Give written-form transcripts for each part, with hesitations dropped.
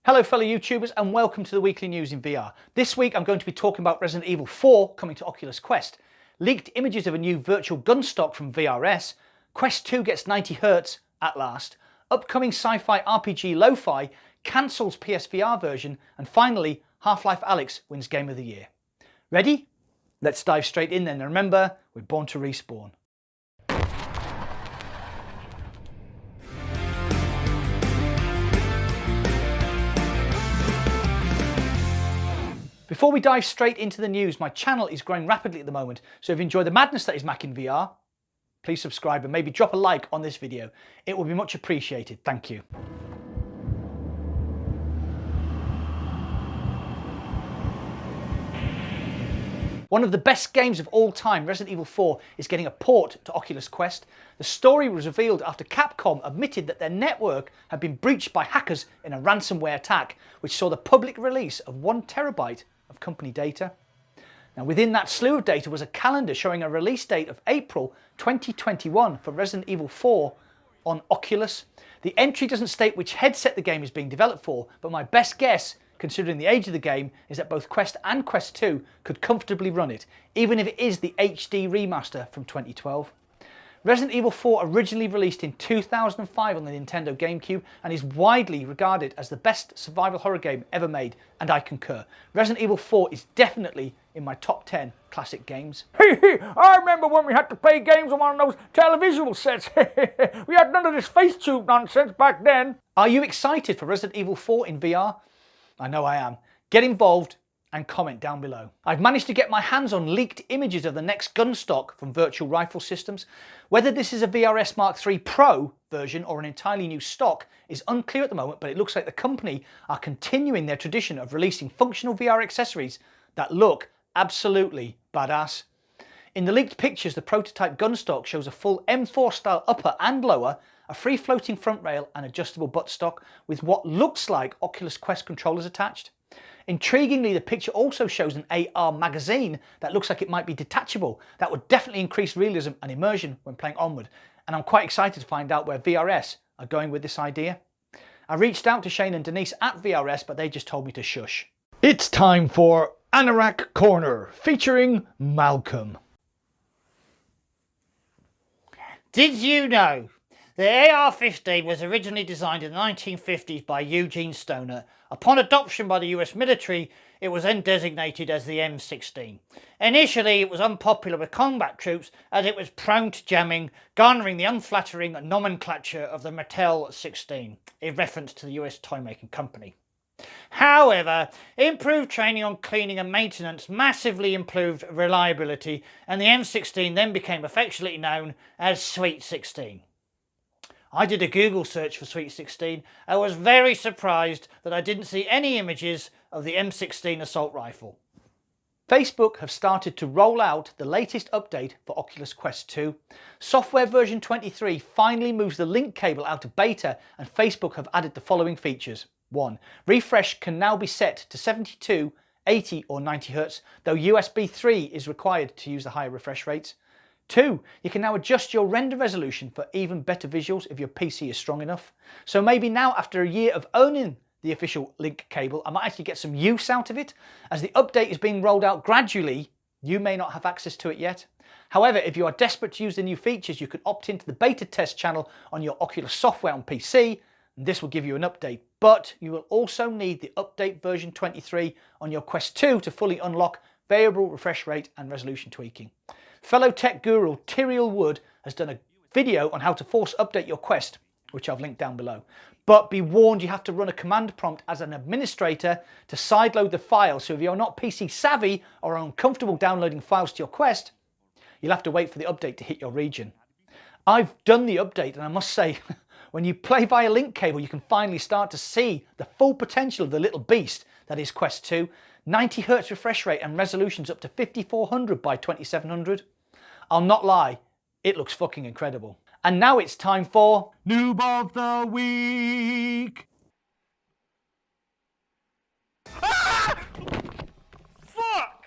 Hello fellow YouTubers and welcome to the weekly news in VR. This week I'm going to be talking about Resident Evil 4 coming to Oculus Quest, leaked images of a new virtual Gunstock from VRS, Quest 2 gets 90Hz at last, upcoming sci-fi RPG Lo-Fi cancels PSVR version, and finally Half-Life ALYX wins Game of the Year. Ready? Let's dive straight in then, and remember, we're born to respawn. Before we dive straight into the news, my channel is growing rapidly at the moment, so if you enjoy the madness that is Mac in VR, please subscribe and maybe drop a like on this video. It will be much appreciated. Thank you. One of the best games of all time, Resident Evil 4, is getting a port to Oculus Quest. The story was revealed after Capcom admitted that their network had been breached by hackers in a ransomware attack, which saw the public release of 1 terabyte of company data. Now within that slew of data was a calendar showing a release date of April 2021 for Resident Evil 4 on Oculus. The entry doesn't state which headset the game is being developed for, but my best guess, considering the age of the game, is that both Quest and Quest 2 could comfortably run it, even if it is the HD remaster from 2012. Resident Evil 4 originally released in 2005 on the Nintendo GameCube and is widely regarded as the best survival horror game ever made, and I concur. Resident Evil 4 is definitely in my top 10 classic games. I remember when we had to play games on one of those televisual sets. We had none of this face tube nonsense back then. Are you excited for Resident Evil 4 in VR? I know I am. Get involved and comment down below. I've managed to get my hands on leaked images of the next Gunstock from Virtual Rifle Systems. Whether this is a VRS MK-III Pro version or an entirely new stock is unclear at the moment, but it looks like the company are continuing their tradition of releasing functional VR accessories that look absolutely badass. In the leaked pictures, the prototype Gunstock shows a full M4 style upper and lower, a free floating front rail and adjustable buttstock with what looks like Oculus Quest controllers attached. Intriguingly, the picture also shows an AR magazine that looks like it might be detachable. That would definitely increase realism and immersion when playing Onward, and I'm quite excited to find out where VRS are going with this idea. I reached out to Shane and Denise at VRS, but they just told me to shush. It's time for Anorak Corner, featuring Malcolm. Did you know the AR-15 was originally designed in the 1950s by Eugene Stoner? Upon adoption by the US military, it was then designated as the M16. Initially, it was unpopular with combat troops as it was prone to jamming, garnering the unflattering nomenclature of the Mattel 16, in reference to the US toy-making company. However, improved training on cleaning and maintenance massively improved reliability, and the M16 then became affectionately known as Sweet 16. I did a Google search for Sweet 16 and was very surprised that I didn't see any images of the M16 assault rifle. Facebook have started to roll out the latest update for Oculus Quest 2. Software version 23 finally moves the link cable out of beta, and Facebook have added the following features. 1. Refresh can now be set to 72, 80 or 90Hz, though USB 3 is required to use the higher refresh rates. 2. You can now adjust your render resolution for even better visuals if your PC is strong enough. So maybe now, after a year of owning the official link cable, I might actually get some use out of it. As the update is being rolled out gradually, you may not have access to it yet. However, if you are desperate to use the new features, you can opt into the beta test channel on your Oculus software on PC, and this will give you an update. But you will also need the update version 23 on your Quest 2 to fully unlock variable refresh rate and resolution tweaking. Fellow tech guru Tyriel Wood has done a video on how to force update your Quest, which I've linked down below. But be warned, you have to run a command prompt as an administrator to sideload the file, so if you're not PC savvy or are uncomfortable downloading files to your Quest, you'll have to wait for the update to hit your region. I've done the update, and I must say, when you play via link cable, you can finally start to see the full potential of the little beast that is Quest 2. 90Hz refresh rate and resolutions up to 5400 by 2700. I'll not lie, it looks fucking incredible. And now it's time for Noob of the Week. Ah! Fuck!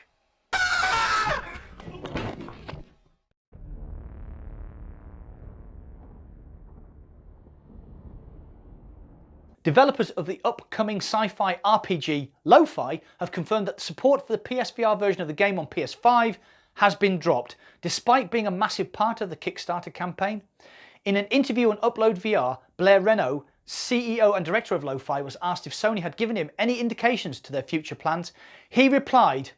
Ah! Developers of the upcoming sci-fi RPG Lo-Fi have confirmed that the support for the PSVR version of the game on PS5 has been dropped, despite being a massive part of the Kickstarter campaign. In an interview on Upload VR, Blair Renault, CEO and director of Lo-Fi, was asked if Sony had given him any indications to their future plans. He replied,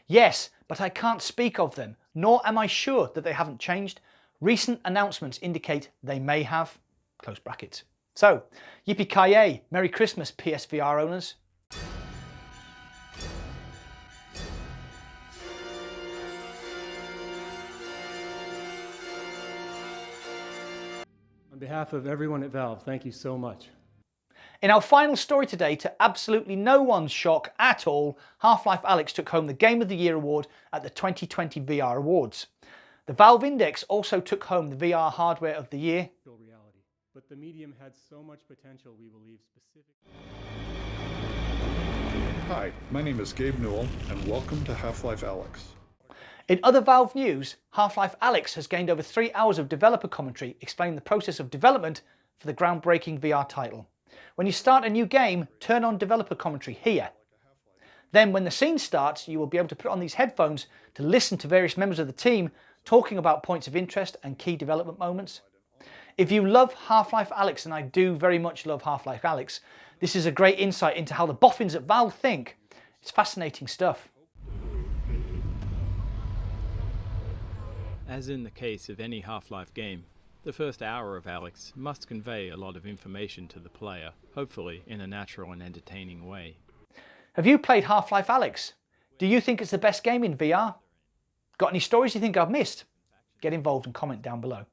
"Yes, but I can't speak of them, nor am I sure that they haven't changed. Recent announcements indicate they may have." Close brackets. So, yippee-ki-yay, Merry Christmas PSVR owners. On behalf of everyone at Valve, thank you so much. In our final story today, to absolutely no one's shock at all, Half-Life Alyx took home the Game of the Year award at the 2020 VR Awards. The Valve Index also took home the VR Hardware of the Year. Reality. But the medium had so much potential, we believe specific. Hi, my name is Gabe Newell, and welcome to Half-Life Alyx. In other Valve news, Half-Life Alyx has gained over 3 hours of developer commentary explaining the process of development for the groundbreaking VR title. When you start a new game, turn on developer commentary here. Then when the scene starts, you will be able to put on these headphones to listen to various members of the team talking about points of interest and key development moments. If you love Half-Life Alyx, and I do very much love Half-Life Alyx, this is a great insight into how the boffins at Valve think. It's fascinating stuff. As in the case of any Half-Life game, the first hour of Alyx must convey a lot of information to the player, hopefully in a natural and entertaining way. Have you played Half-Life Alyx? Do you think it's the best game in VR? Got any stories you think I've missed? Get involved and comment down below.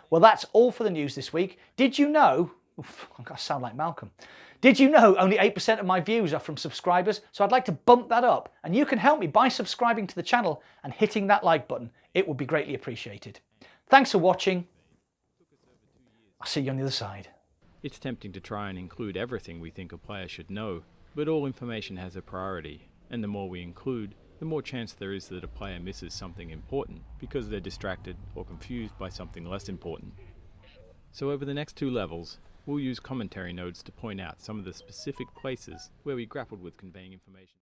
Well, that's all for the news this week. Did you know, I've got to sound like Malcolm. Did you know only 8% of my views are from subscribers? So I'd like to bump that up, and you can help me by subscribing to the channel and hitting that like button. It would be greatly appreciated. Thanks for watching. I'll see you on the other side. It's tempting to try and include everything we think a player should know, but all information has a priority, and the more we include, the more chance there is that a player misses something important because they're distracted or confused by something less important. So over the next 2 levels, we'll use commentary nodes to point out some of the specific places where we grappled with conveying information.